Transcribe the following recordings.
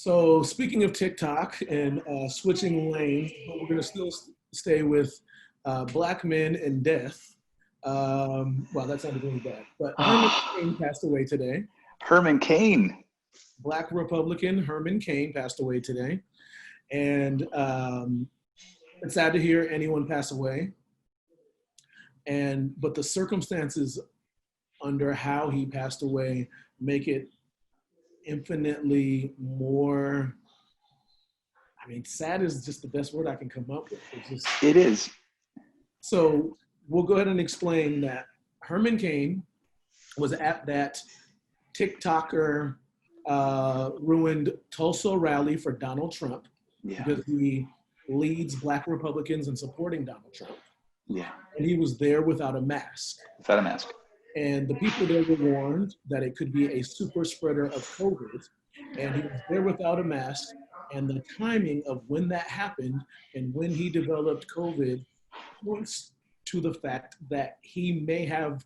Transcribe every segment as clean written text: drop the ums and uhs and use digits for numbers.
So speaking of TikTok and switching lanes, but we're going to still stay with black men and death. Well, that sounded really bad. But Herman Cain passed away today. Herman Cain. Black Republican Herman Cain passed away today. And it's sad to hear anyone pass away. But the circumstances under how he passed away make it infinitely more. I mean, sad is just the best word I can come up with. It is. So we'll go ahead and explain that Herman Cain was at that TikToker ruined Tulsa rally for Donald Trump because he leads Black Republicans in supporting Donald Trump. Yeah. And he was there without a mask. Without a mask. And the people there were warned that it could be a super spreader of COVID. And he was there without a mask. And the timing of when that happened and when he developed COVID points to the fact that he may have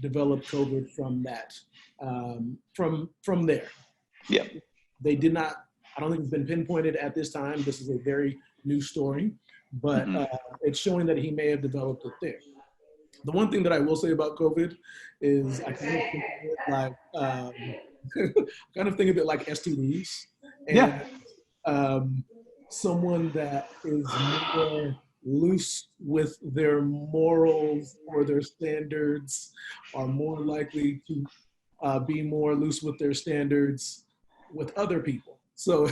developed COVID from that, from there. Yeah. They did not, I don't think it's been pinpointed at this time. This is a very new story, but it's showing that he may have developed it there. The one thing that I will say about COVID is I kind of think of it like, STDs. And, someone that is more loose with their morals or their standards are more likely to be more loose with their standards with other people. So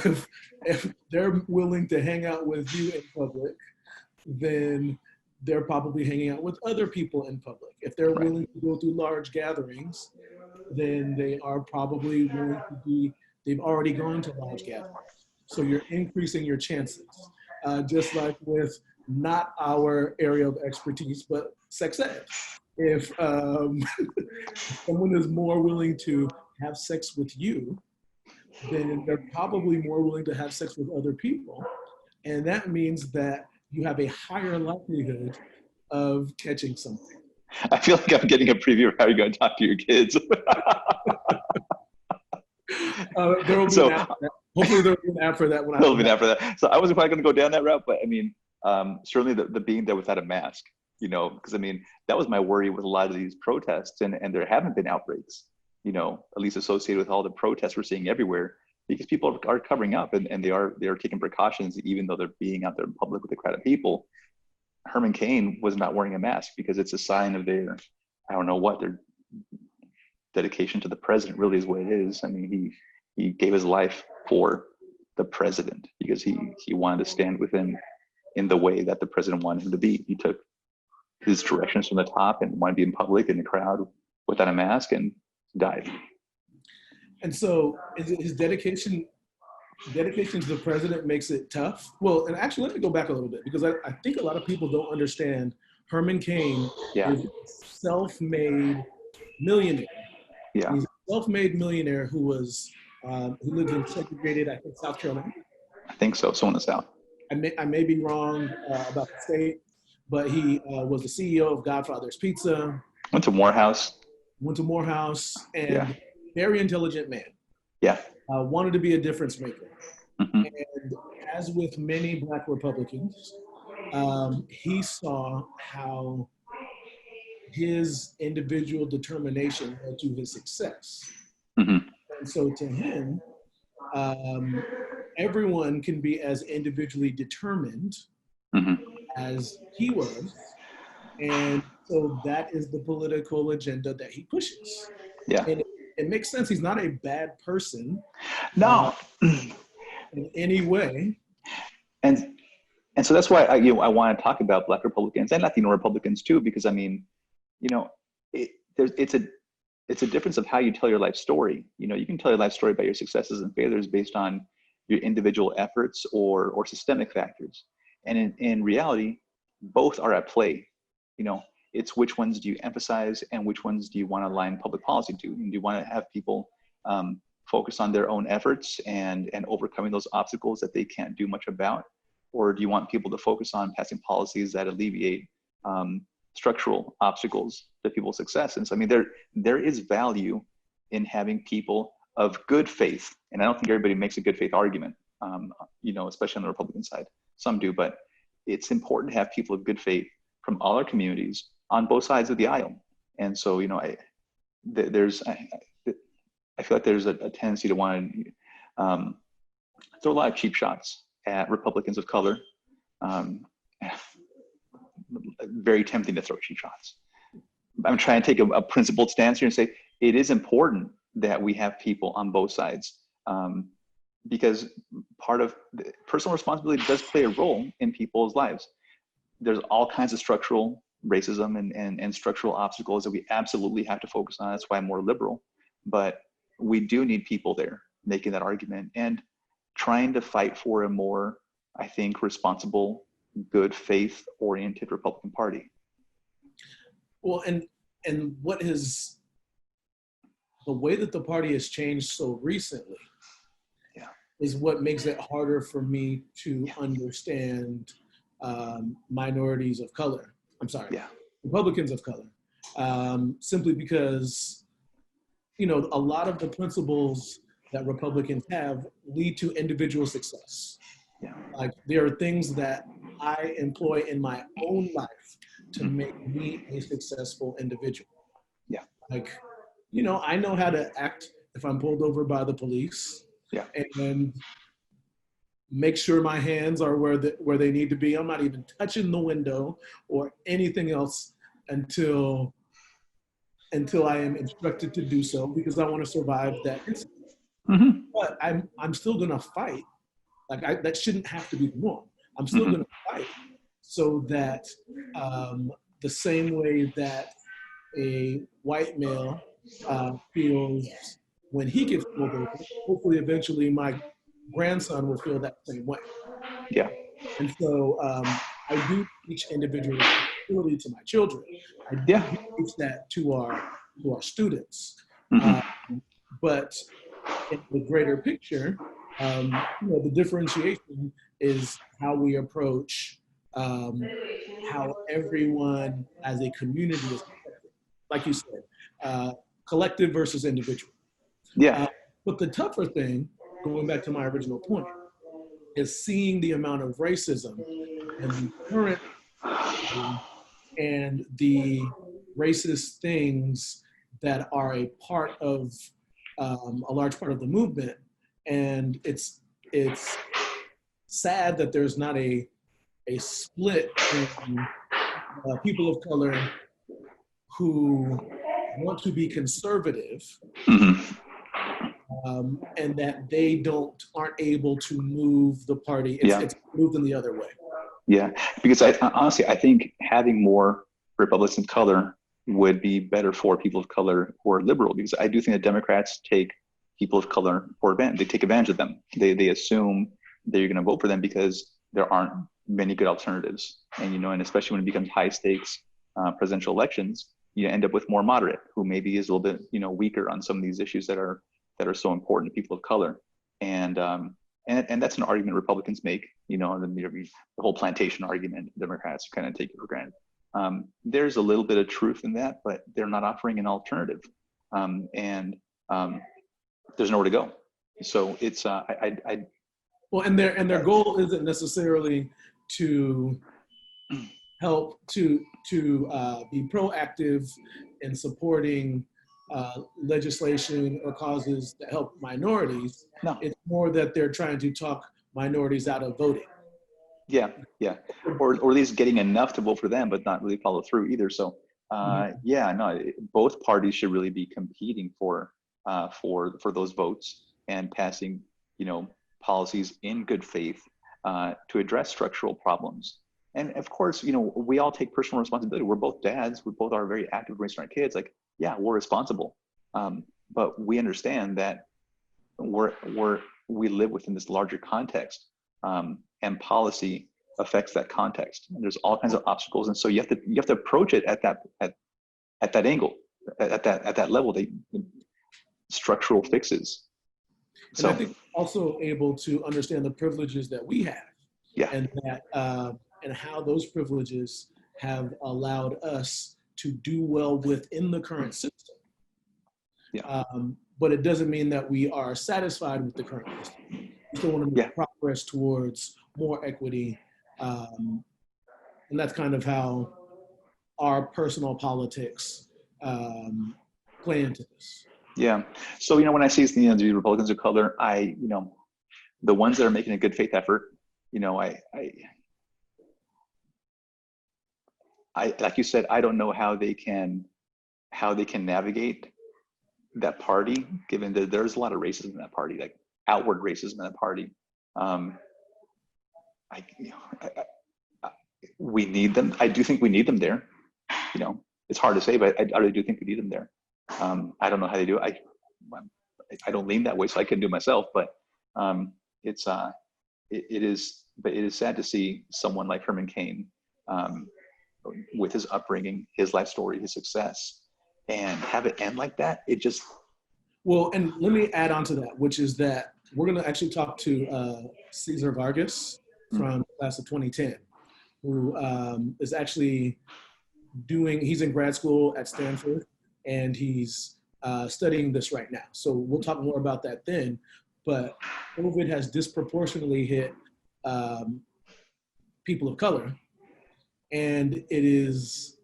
if they're willing to hang out with you in public, then they're probably hanging out with other people in public. If they're willing to go through large gatherings, then they are probably willing to be, they've already gone to large gatherings. So you're increasing your chances. Just like with not our area of expertise, but sex ed. If someone is more willing to have sex with you, then they're probably more willing to have sex with other people. And that means that you have a higher likelihood of catching something. I feel like I'm getting a preview of how you're going to talk to your kids. There will be an app for that. Hopefully there'll be an app for that. There'll be an app for that. So I wasn't quite going to go down that route, but I mean, certainly the being there without a mask, because I mean, that was my worry with a lot of these protests, and there haven't been outbreaks, at least associated with all the protests we're seeing everywhere, because people are covering up and they are taking precautions, even though they're being out there in public with a crowd of people. Herman Cain was not wearing a mask because it's a sign of their dedication to the president really is what it is. I mean, he gave his life for the president because he wanted to stand with him in the way that the president wanted him to be. He took his directions from the top and wanted to be in public in the crowd without a mask and died. And so his dedication to the president makes it tough. Well, and actually, let me go back a little bit because I think a lot of people don't understand Herman Cain is a self-made millionaire. Yeah. He's a self-made millionaire who lived in segregated, I think, South Carolina. I think so, somewhere in the South. I may be wrong about the state, but he was the CEO of Godfather's Pizza. Went to Morehouse, and very intelligent man. Yeah. Wanted to be a difference maker. Mm-hmm. And as with many Black Republicans, he saw how his individual determination led to his success. Mm-hmm. And so to him, everyone can be as individually determined as he was. And so that is the political agenda that he pushes. Yeah. And it makes sense. He's not a bad person. No. In any way. And so that's why I want to talk about Black Republicans and Latino Republicans too, because I mean, it's a difference of how you tell your life story. You can tell your life story about your successes and failures based on your individual efforts or systemic factors. And in reality, both are at play. It's which ones do you emphasize and which ones do you want to align public policy to? And do you want to have people focus on their own efforts and overcoming those obstacles that they can't do much about? Or do you want people to focus on passing policies that alleviate structural obstacles to people's success? And so, I mean, there is value in having people of good faith, and I don't think everybody makes a good faith argument, especially on the Republican side. Some do, but it's important to have people of good faith from all our communities on both sides of the aisle. And so, I feel like there's a tendency to want to throw a lot of cheap shots at Republicans of color. Very tempting to throw cheap shots. I'm trying to take a principled stance here and say it is important that we have people on both sides, because part of personal responsibility does play a role in people's lives. There's all kinds of structural racism and structural obstacles that we absolutely have to focus on. That's why I'm more liberal. But we do need people there making that argument and trying to fight for a more, I think, responsible, good faith oriented Republican Party. Well, and what is the way that the party has changed so recently is what makes it harder for me to understand minorities of color. I'm sorry, Republicans of color, simply because, a lot of the principles that Republicans have lead to individual success. Yeah. Like there are things that I employ in my own life to make me a successful individual. Yeah. Like, I know how to act if I'm pulled over by the police. Yeah. And make sure my hands are where they need to be. I'm not even touching the window or anything else until I am instructed to do so, because I want to survive that incident. Mm-hmm. But I'm still gonna fight. Like that shouldn't have to be the norm. I'm still gonna fight so that the same way that a white male feels when he gets pulled over, hopefully eventually my grandson will feel that same way. Yeah. And so I do teach individual responsibility to my children. I do teach that to our students. But in the greater picture, the differentiation is how we approach how everyone as a community is affected. Like you said, collective versus individual. Yeah. But the tougher thing, going back to my original point, is seeing the amount of racism and the current and the racist things that are a part of a large part of the movement. And it's sad that there's not a split in people of color who want to be conservative, and that they aren't able to move the party. It's moving the other way. Yeah, because honestly, I think having more Republicans of color would be better for people of color who are liberal, because I do think that Democrats take people of color for advantage. They take advantage of them. They assume that you're going to vote for them because there aren't many good alternatives. And, and especially when it becomes high stakes presidential elections, you end up with more moderate, who maybe is a little bit, weaker on some of these issues that are so important to people of color. And that's an argument Republicans make, the whole plantation argument, Democrats kind of take it for granted. There's a little bit of truth in that, but they're not offering an alternative. And there's nowhere to go. So it's, well, and their goal isn't necessarily to help to be proactive in supporting legislation or causes that help minorities. No. It's more that they're trying to talk minorities out of voting. Yeah, or at least getting enough to vote for them, but not really follow through either. So, both parties should really be competing for those votes and passing, policies in good faith to address structural problems. And of course, we all take personal responsibility. We're both dads. We both are very active raising our kids. Like, yeah, we're responsible, but we understand that we live within this larger context, and policy affects that context. And there's all kinds of obstacles, and so you have to approach it at that angle, at that level. They structural fixes. And I think also able to understand the privileges that we have, and that and how those privileges have allowed us to do well within the current system. but it doesn't mean that we are satisfied with the current system. We still want to Yeah. make progress towards more equity. And that's kind of how our personal politics play into this. Yeah. So, when I see the Republicans of color, the ones that are making a good faith effort, I like you said, I don't know how they can navigate that party, given that there's a lot of racism in that party, like outward racism in that party. I, you know, I, we need them. I do think we need them there. It's hard to say, but I really do think we need them there. I don't know how they do it. I don't lean that way, so I couldn't do it myself. But it is sad to see someone like Herman Cain, with his upbringing, his life story, his success, and have it end like that. It just Well, and let me add on to that, which is that we're going to actually talk to Cesar Vargas from the class of 2010, who is actually he's in grad school at Stanford, and he's studying this right now. So we'll talk more about that then. But COVID has disproportionately hit people of color, and it is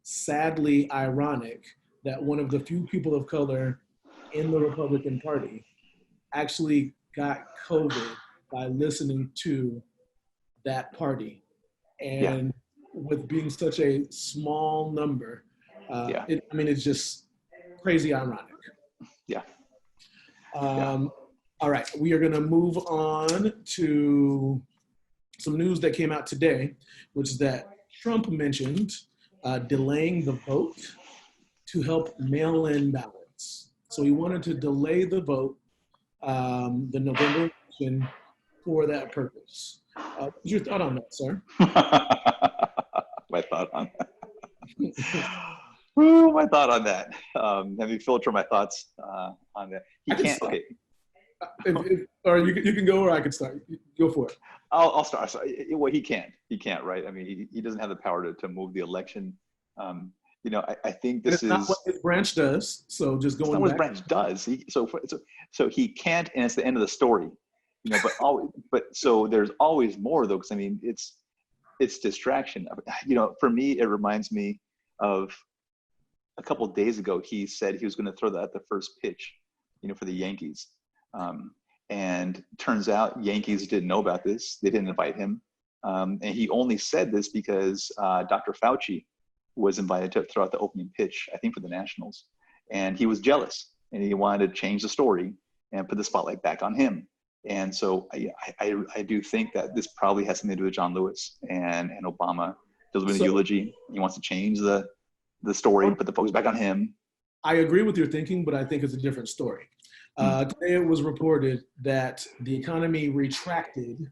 sadly ironic that one of the few people of color in the Republican Party actually got COVID by listening to that party. And with being such a small number, it's just crazy ironic. Yeah. All right, we are going to move on to some news that came out today, which is that Trump mentioned delaying the vote to help mail-in ballots. So he wanted to delay the vote, the November election, for that purpose. What's your thought on that, sir? My thought on that. Ooh, my thought on that. Let me filter my thoughts on that. He can't. Okay. Or you can go, or I can start. Go for it. I'll start. Well, he can't. He can't, right? I mean, he doesn't have the power to move the election. I think this is not what his branch does. So just going. Not what his branch does. So he can't, and it's the end of the story. So there's always more though, because I mean, it's distraction. For me, it reminds me of a couple of days ago. He said he was going to throw that at the first pitch, for the Yankees. And turns out Yankees didn't know about this. They didn't invite him. And he only said this because Dr. Fauci was invited to throw out the opening pitch, I think for the Nationals. And he was jealous and he wanted to change the story and put the spotlight back on him. And so I do think that this probably has something to do with John Lewis and Obama. Does win a eulogy. He wants to change the story, put the focus back on him. I agree with your thinking, but I think it's a different story. Today it was reported that the economy retracted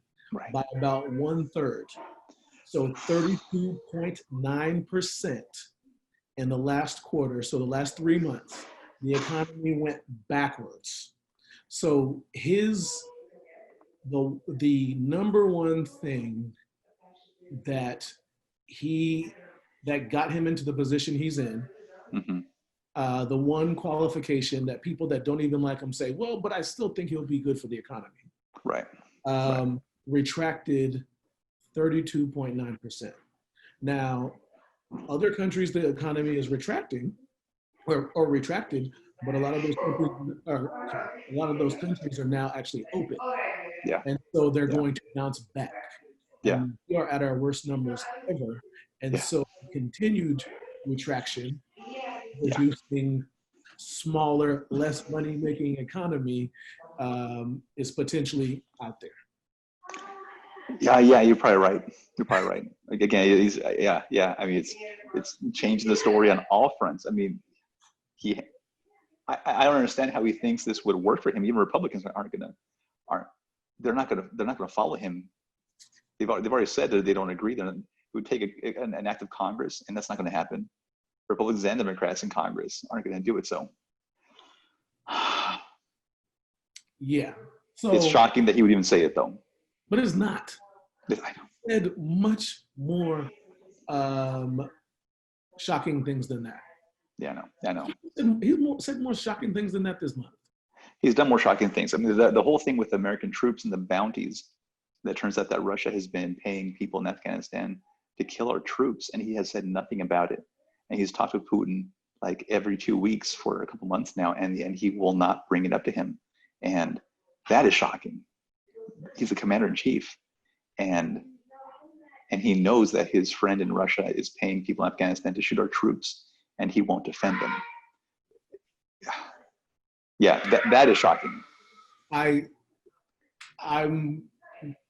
by about 1/3. So 32.9% in the last quarter. So the last 3 months, the economy went backwards. So the number one thing that got him into the position he's in, the one qualification that people that don't even like him say, well, but I still think he'll be good for the economy. Right. Retracted 32.9%. Now, other countries, the economy is retracting or retracted, but a lot of those countries are now actually open. Yeah. And so they're going to bounce back. Yeah. We are at our worst numbers ever. And so continued retraction, reducing smaller, less money-making economy is potentially out there. Yeah, you're probably right. Like, again, I mean, it's changing the story on all fronts. I mean, I don't understand how he thinks this would work for him. Even Republicans they're not gonna follow him. They've already said that they don't agree. It would take an act of Congress, and that's not going to happen. Republicans and Democrats in Congress aren't going to do it. So, yeah. So it's shocking that he would even say it, though. But it's not. I know. Said much more shocking things than that. Yeah, I know. I know. Said more shocking things than that this month. He's done more shocking things. I mean, the whole thing with American troops and the bounties, that turns out that Russia has been paying people in Afghanistan to kill our troops, and he has said nothing about it. And he's talked with Putin like every 2 weeks for a couple months now, and he will not bring it up to him. And that is shocking. He's the commander in chief, and he knows that his friend in Russia is paying people in Afghanistan to shoot our troops, and he won't defend them. Yeah, that is shocking. I'm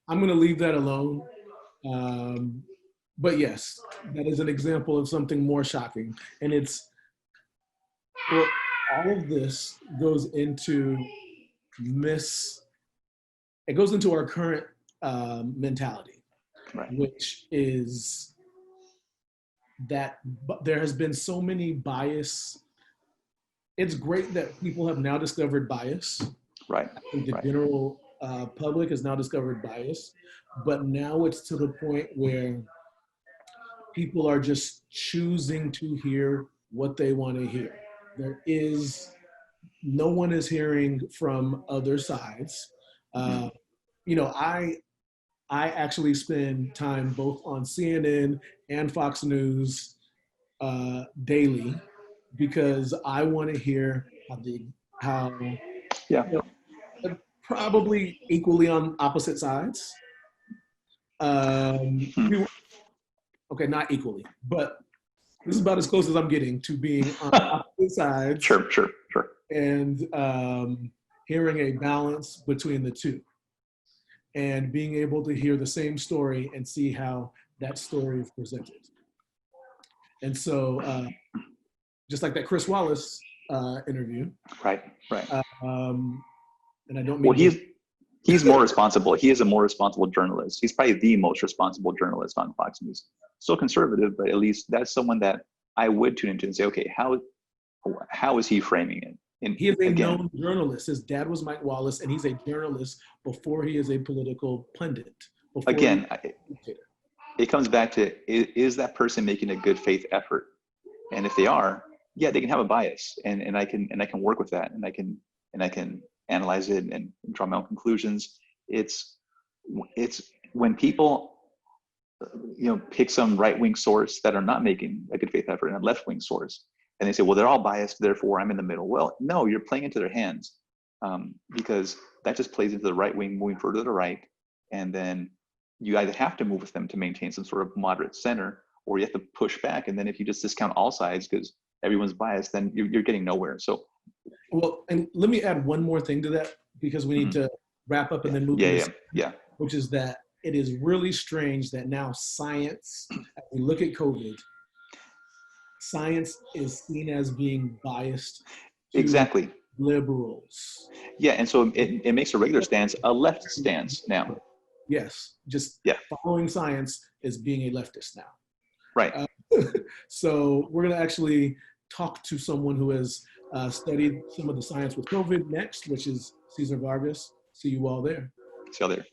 going to leave that alone. But yes, that is an example of something more shocking, and it's well, all of this goes into it goes into our current mentality, Right. which is that there has been so many bias. It's great that people have now discovered bias. Right. I think the Right. general public has now discovered bias, but now it's to the point where people are just choosing to hear what they want to hear. No one is hearing from other sides. Mm-hmm. I actually spend time both on CNN and Fox News daily because I want to hear how Yeah. probably equally on opposite sides. Hmm. Okay, not equally, but this is about as close as I'm getting to being on opposite sides. Sure. And hearing a balance between the two and being able to hear the same story and see how that story is presented. And so just like that Chris Wallace interview. Right. And I don't Well, mean he's more responsible. He is a more responsible journalist. He's probably the most responsible journalist on Fox News. Still conservative, but at least that's someone that I would tune into and say, okay, how is he framing it? And he is a again, known journalist. His dad was Mike Wallace, and he's a journalist before he is a political pundit. Again, it comes back to, is that person making a good faith effort? And if they are, yeah, they can have a bias, and I can work with that, and I can analyze it and draw my own conclusions. It's when people pick some right-wing source that are not making a good faith effort, and a left-wing source, and they say, well, they're all biased, therefore I'm in the middle. Well, no, you're playing into their hands, because that just plays into the right wing moving further to the right, and then you either have to move with them to maintain some sort of moderate center, or you have to push back. And then if you just discount all sides because everyone's biased, then you're getting nowhere. So, well, and let me add one more thing to that, because we need to wrap up and then move yeah, which is that it is really strange that now science, as we look at COVID, science is seen as being biased to exactly liberals. Yeah, and so it makes a regular stance a left stance now. Yes, just following science is being a leftist now. Right. So we're going to actually talk to someone who has studied some of the science with COVID next, which is Cesar Vargas. See you all there. See you all there.